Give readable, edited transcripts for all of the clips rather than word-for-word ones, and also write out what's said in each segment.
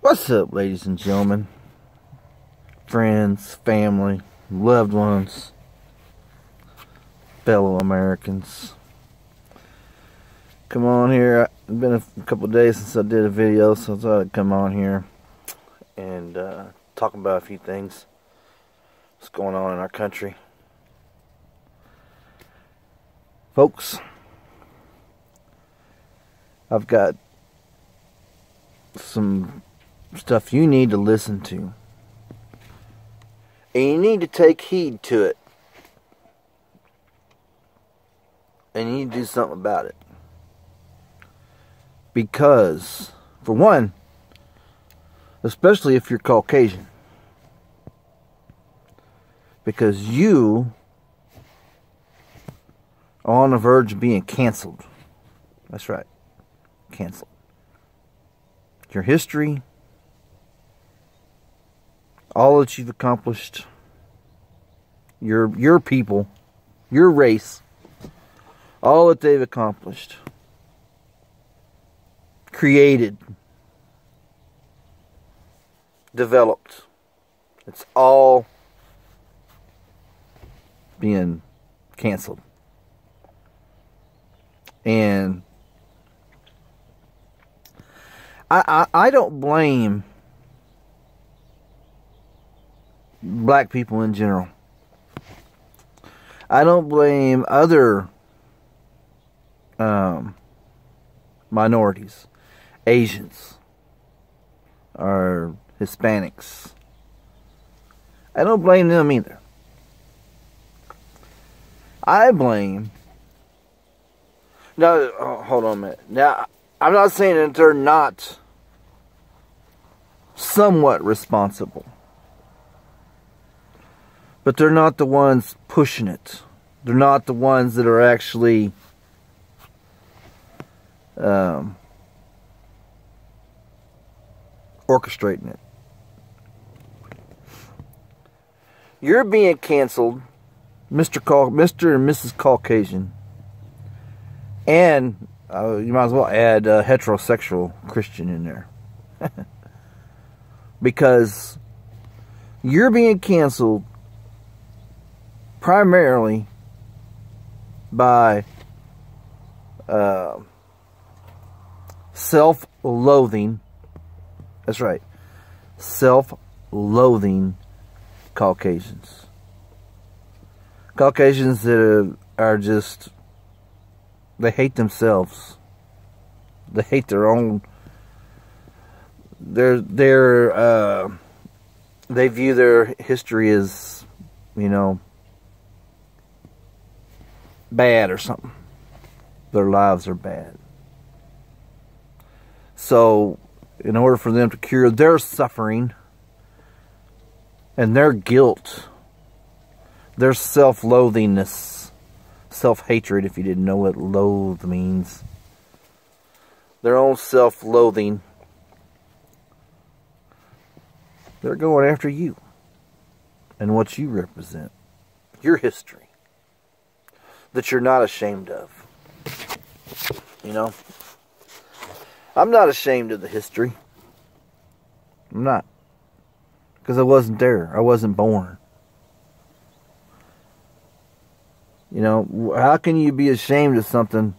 What's up, ladies and gentlemen, friends, family, loved ones, fellow Americans? Come on here. It's been a couple of days since I did a video, so I thought I'd come on here and talk about a few things that's going on in our country. Folks, I've got some stuff you need to listen to, and you need to take heed to it, and you need to do something about it. Because, for one, especially if you're Caucasian, because you are on the verge of being canceled. That's right, canceled. Your history, all that you've accomplished, your people, your race, all that they've accomplished, created, developed, it's all being canceled. And I don't blame black people in general. I don't blame other minorities, Asians, or Hispanics. I don't blame them either. I blame... Now, hold on a minute. Now, I'm not saying that they're not somewhat responsible. But they're not the ones pushing it. They're not the ones that are actually orchestrating it. You're being canceled, Mr. and Mrs. Caucasian. And you might as well add heterosexual Christian in there. Because you're being canceled primarily by self-loathing. That's right. Self-loathing Caucasians. Caucasians that are just... They hate themselves. They hate their own... They view their history as, you know, bad or something. Their lives are bad. So, in order for them to cure their suffering and their guilt, their self-loathingness, self-hatred, if you didn't know what loathe means, their own self-loathing, they're going after you and what you represent, your history that you're not ashamed of. You know, I'm not ashamed of the history. I'm not, because I wasn't there. I wasn't born. You know, how can you be ashamed of something,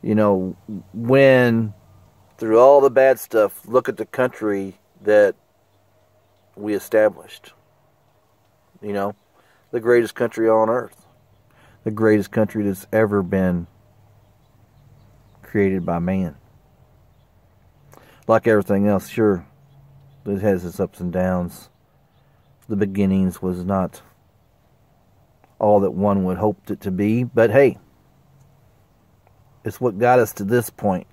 you know, when through all the bad stuff, look at the country that we established. You know, the greatest country on earth. The greatest country that's ever been created by man. Like everything else, sure, it has its ups and downs. The beginnings was not all that one would hope it to be, but hey, it's what got us to this point,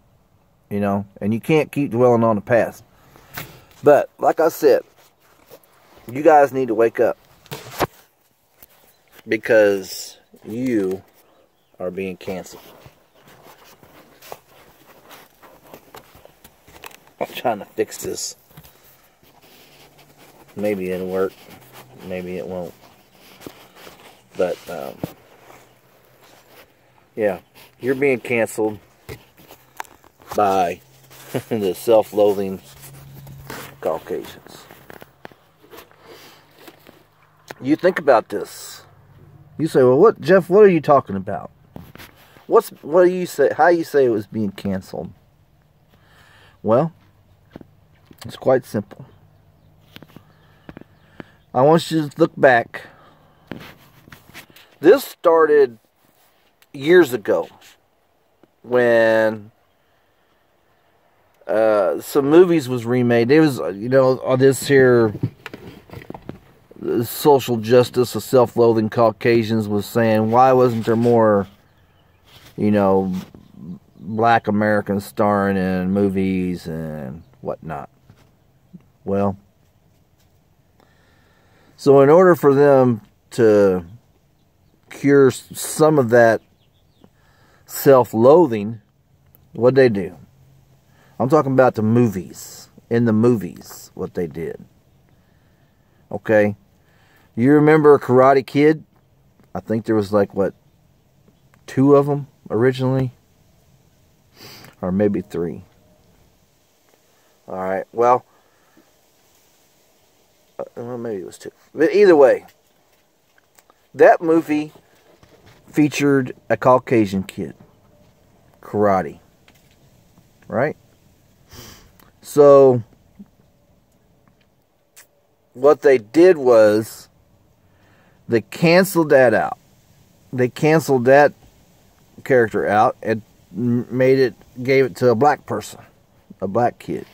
you know, and you can't keep dwelling on the past. But like I said, you guys need to wake up, because you are being canceled. I'm trying to fix this. Maybe it'll work, maybe it won't. But, yeah, you're being canceled by The self-loathing Caucasians. You think about this. You say, well, what, Jeff, what are you talking about? What do you say, how you say it was being canceled? Well, it's quite simple. I want you to look back. This started years ago when some movies was remade. There was, on this here social justice of self-loathing Caucasians was saying, why wasn't there more, black Americans starring in movies and whatnot? Well, so in order for them to cure some of that self-loathing, what'd they do? I'm talking about the movies. In the movies, what they did. Okay? You remember Karate Kid? I think there was like, 2 of them originally? Or maybe 3. Alright, well, maybe it was 2. But either way, that movie featured a Caucasian kid. Karate. Right? So, what they did was, they canceled that out. They canceled that character out and gave it to a black person. A black kid.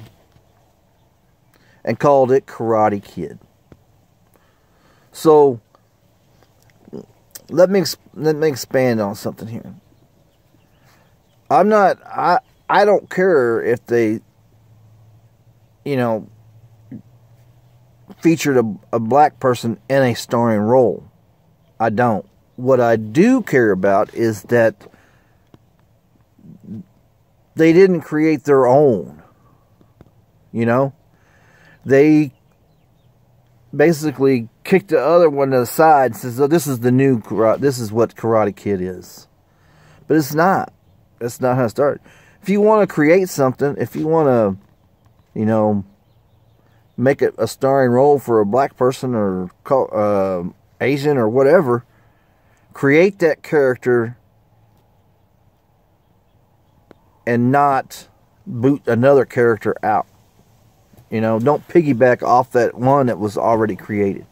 And called it Karate Kid. So, let me expand on something here. I don't care if they, featured a black person in a starring role. I don't. What I do care about is that they didn't create their own. They basically kicked the other one to the side and says, oh, this is the new karate. This is what Karate Kid is. But it's not. That's not how it started. If you want to create something, if you want to, make it a starring role for a black person or Asian or whatever, create that character and not boot another character out. Don't piggyback off that one that was already created.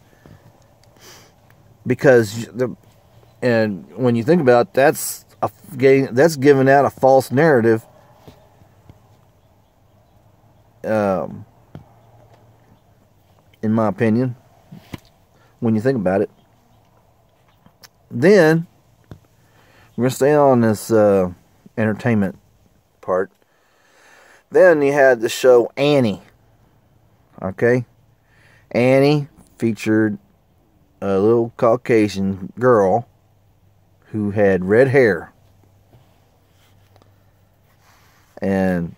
Because and when you think about it, that's giving out a false narrative. In my opinion, when you think about it. Then, we're going to stay on this entertainment part. Then you had the show Annie. Okay? Annie featured a little Caucasian girl who had red hair. And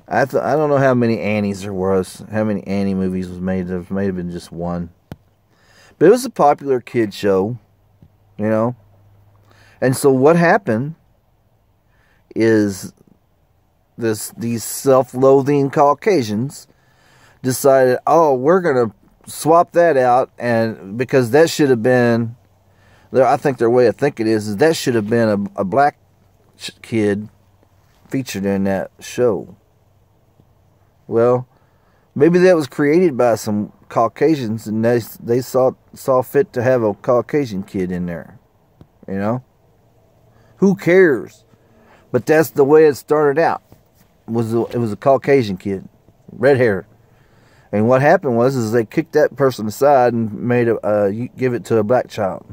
I don't know how many Annies there was, how many Annie movies was made. There may have been just one. But it was a popular kid show, And so what happened is these self-loathing Caucasians decided, oh, we're going to swap that out, and because that should have been, I think their way of thinking is that should have been a black kid featured in that show. Well, maybe that was created by some Caucasians, and they saw fit to have a Caucasian kid in there. Who cares? But that's the way it started out. It was a Caucasian kid, red hair, and what happened was they kicked that person aside and made give it to a black child.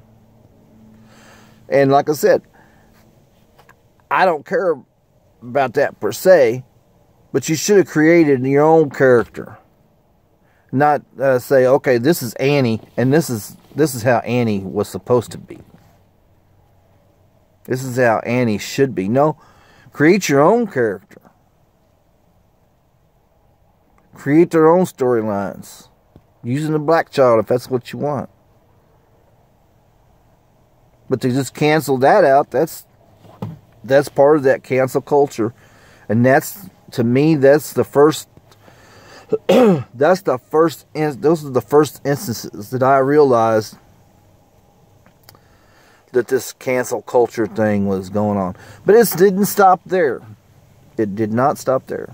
And like I said, I don't care about that per se. But you should have created your own character. Not say, okay, this is Annie, and this is how Annie was supposed to be. This is how Annie should be. No, create your own character. Create their own storylines. Using the black child if that's what you want. But to just cancel that out, that's part of that cancel culture. And that's to me, that's the first. Those are the first instances that I realized that this cancel culture thing was going on. But it didn't stop there. It did not stop there.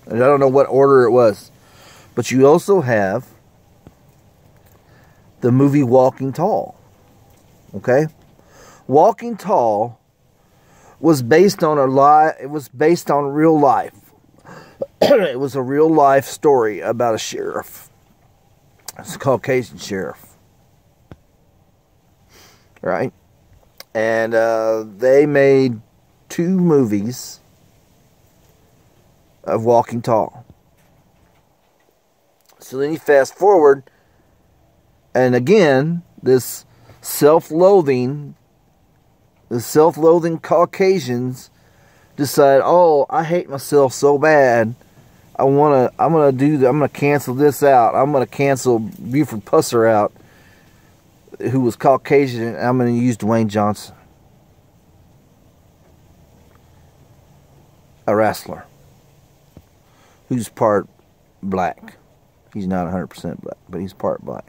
And I don't know what order it was. But you also have the movie Walking Tall. Okay? Walking Tall was based on real life. It was a real life story about a sheriff. It's a Caucasian sheriff. Right? And they made 2 movies of Walking Tall. So then you fast forward, and again, this self-loathing Caucasians decide, oh, I hate myself so bad. I'm gonna cancel this out. I'm gonna cancel Buford Pusser out, who was Caucasian, and I'm gonna use Dwayne Johnson, a wrestler who's part black. He's not 100% black, but he's part black.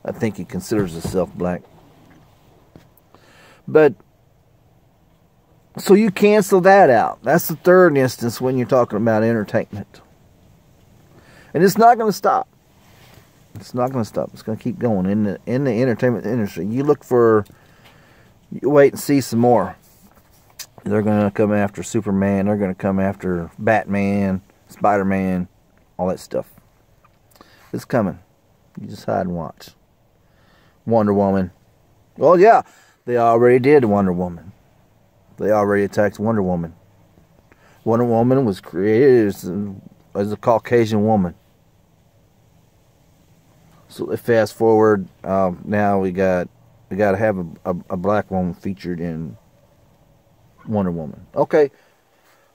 I think he considers himself black. But so you cancel that out. That's the third instance when you're talking about entertainment. And it's not going to stop. It's not going to stop. It's going to keep going in the entertainment industry. You wait and see some more. They're going to come after Superman. They're going to come after Batman, Spider-Man, all that stuff. It's coming. You just hide and watch. Wonder Woman. Well, yeah, they already did Wonder Woman. They already attacked Wonder Woman. Wonder Woman was created as a Caucasian woman. So they fast forward. Now we got to have a black woman featured in Wonder Woman. Okay,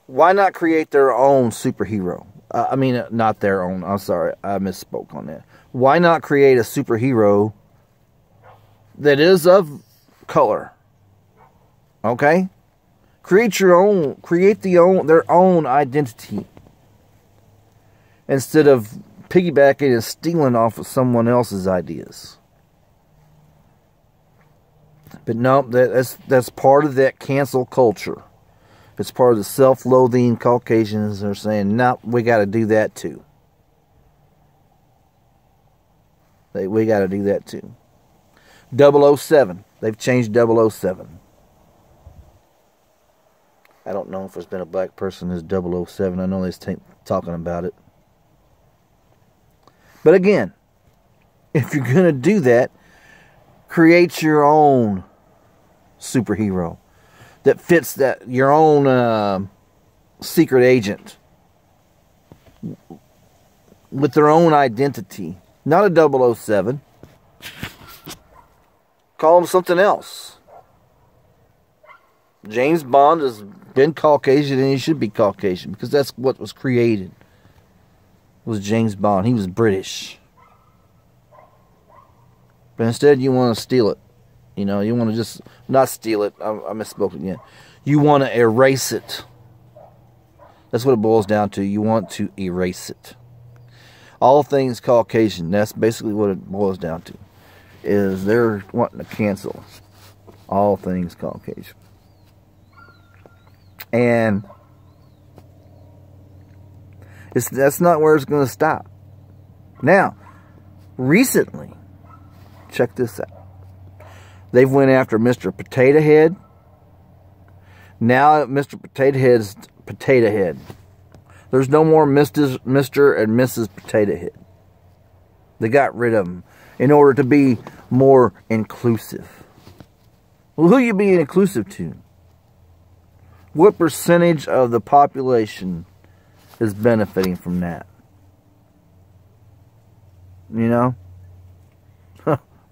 why not create their own superhero? I mean, not their own. I'm sorry, I misspoke on that. Why not create a superhero that is of color? Okay, create their own identity instead of piggybacking and stealing off of someone else's ideas. But no, that's part of that cancel culture. It's part of the self-loathing Caucasians. They're saying, no, we got to do that too. We got to do that too. 007. They've changed 007. I don't know if there's been a black person as 007. I know they're talking about it. But again, if you're going to do that, create your own superhero that fits your own secret agent with their own identity. Not a 007. Call him something else. James Bond has been Caucasian, and he should be Caucasian because that's what was created. Was James Bond. He was British. But instead you want to steal it. You know, you want to just not steal it. I misspoke again. You want to erase it. That's what it boils down to. You want to erase it. All things Caucasian. That's basically what it boils down to. Is they're wanting to cancel all things Caucasian. And that's not where it's going to stop. Now, recently, check this out. They've went after Mr. Potato Head. Now Mr. Potato Head's Potato Head. There's no more Mr. and Mrs. Potato Head. They got rid of them in order to be more inclusive. Well, who are you being inclusive to? What percentage of the population is benefiting from that? You know?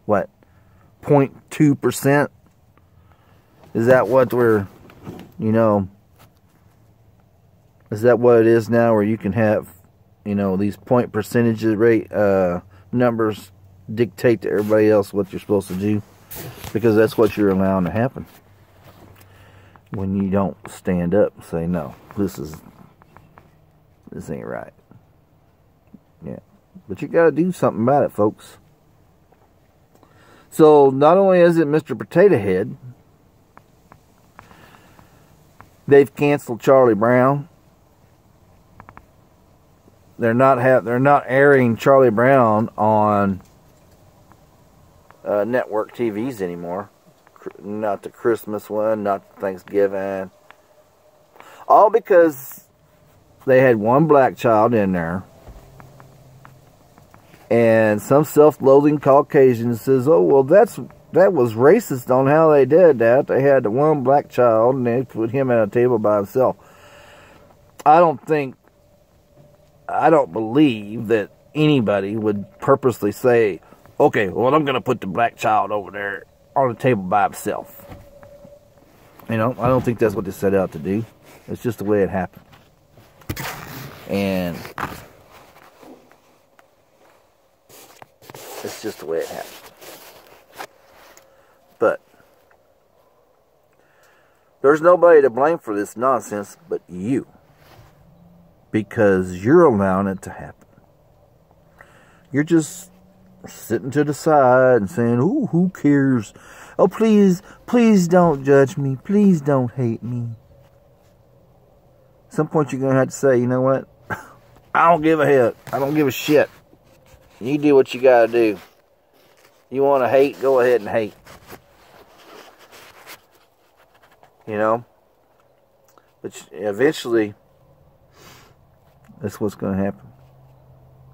What? 0.2%? Is that what we're, you know, is that what it is now, where you can have, you know, these point percentage rate numbers dictate to everybody else what you're supposed to do? Because that's what you're allowing to happen. when you don't stand up and say, no, this ain't right. Yeah. But you got to do something about it, folks. So not only is it Mr. Potato Head, they've canceled Charlie Brown. They're not airing Charlie Brown on network TVs anymore. Not the Christmas one, not the Thanksgiving. All because they had one black child in there. And some self-loathing Caucasian says, oh, well, that was racist on how they did that. They had the one black child and they put him at a table by himself. I don't believe that anybody would purposely say, okay, well, I'm going to put the black child over there on the table by himself. You know, I don't think that's what they set out to do. It's just the way it happened. And it's just the way it happened. But there's nobody to blame for this nonsense but you. Because you're allowing it to happen. You're just sitting to the side and saying, ooh, who cares? Oh, please don't judge me. Please don't hate me. At some point you're going to have to say, you know what? I don't give a hell. I don't give a shit. You do what you got to do. You want to hate, go ahead and hate. You know? But eventually, that's what's going to happen.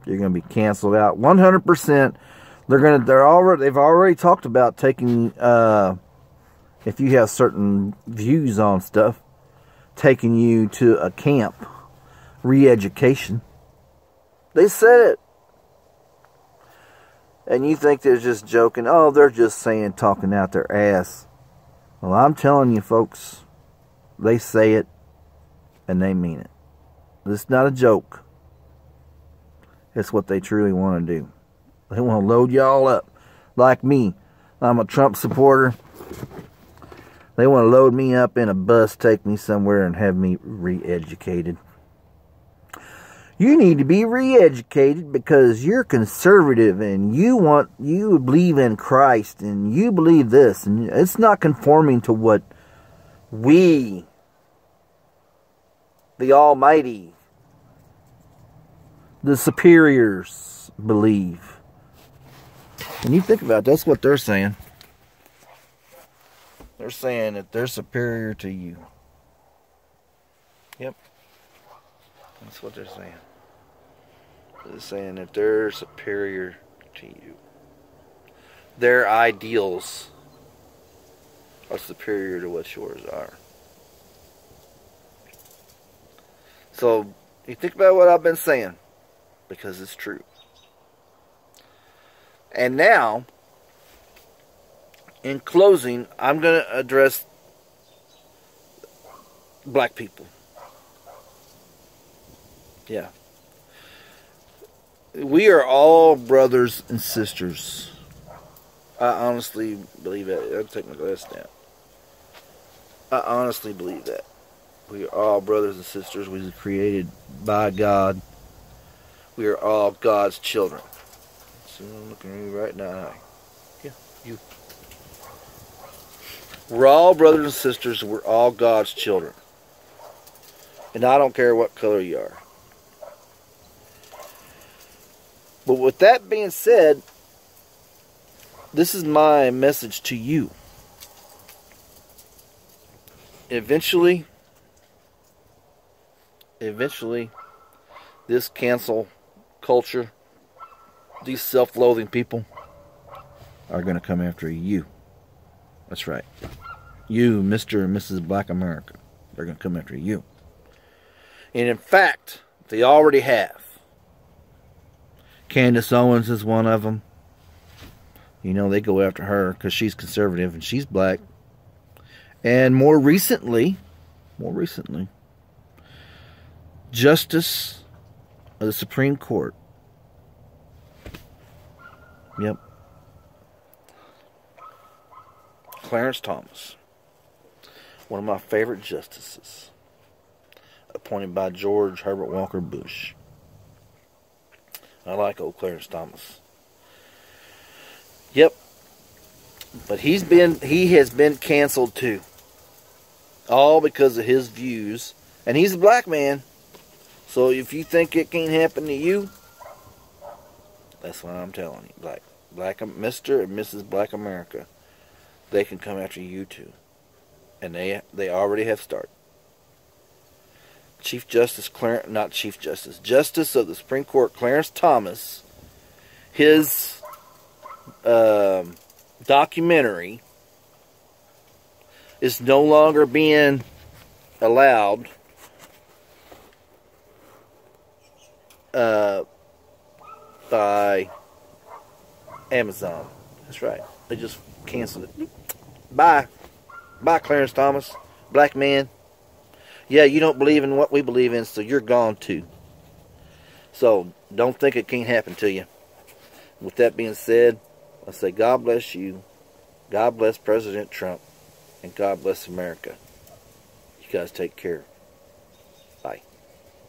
You're going to be canceled out 100%. They've already talked about taking, if you have certain views on stuff, taking you to a camp, re-education. They said it. And you think they're just joking. Oh, they're just talking out their ass. Well, I'm telling you, folks, they say it and they mean it. It's not a joke. It's what they truly want to do. They want to load y'all up. Like me. I'm a Trump supporter. They want to load me up in a bus, take me somewhere, and have me re-educated. You need to be re-educated because you're conservative and you believe in Christ and you believe this. And it's not conforming to what we, the Almighty, the superiors, believe. And you think about it, that's what they're saying. They're saying that they're superior to you. Yep. That's what they're saying. They're saying that they're superior to you. Their ideals are superior to what yours are. So, you think about what I've been saying, because it's true. And now, in closing, I'm going to address black people. Yeah. We are all brothers and sisters. I honestly believe that. I'll take my glass down. I honestly believe that. We are all brothers and sisters. We were created by God. We are all God's children. So I'm looking at you right now. Yeah, you. We're all brothers and sisters. We're all God's children. And I don't care what color you are. But with that being said, this is my message to you. Eventually, this cancel culture, these self-loathing people are going to come after you. That's right. You, Mr. and Mrs. Black America. They're going to come after you. And in fact, they already have. Candice Owens is one of them. You know, they go after her because she's conservative and she's black. And more recently, Justice of the Supreme Court. Yep. Clarence Thomas. one of my favorite justices, appointed by George Herbert Walker Bush. I like old Clarence Thomas. Yep. But he has been canceled too. All because of his views. And he's a black man. So if you think it can't happen to you, that's what I'm telling you. Black Mr. and Mrs. Black America, they can come after you too. And they already have started. Justice of the Supreme Court, Clarence Thomas, his documentary is no longer being allowed by Amazon. That's right. They just canceled it. Bye. Bye, Clarence Thomas. Black man. Yeah, you don't believe in what we believe in, so you're gone too. So, don't think it can't happen to you. With that being said, I say God bless you, God bless President Trump, and God bless America. You guys take care.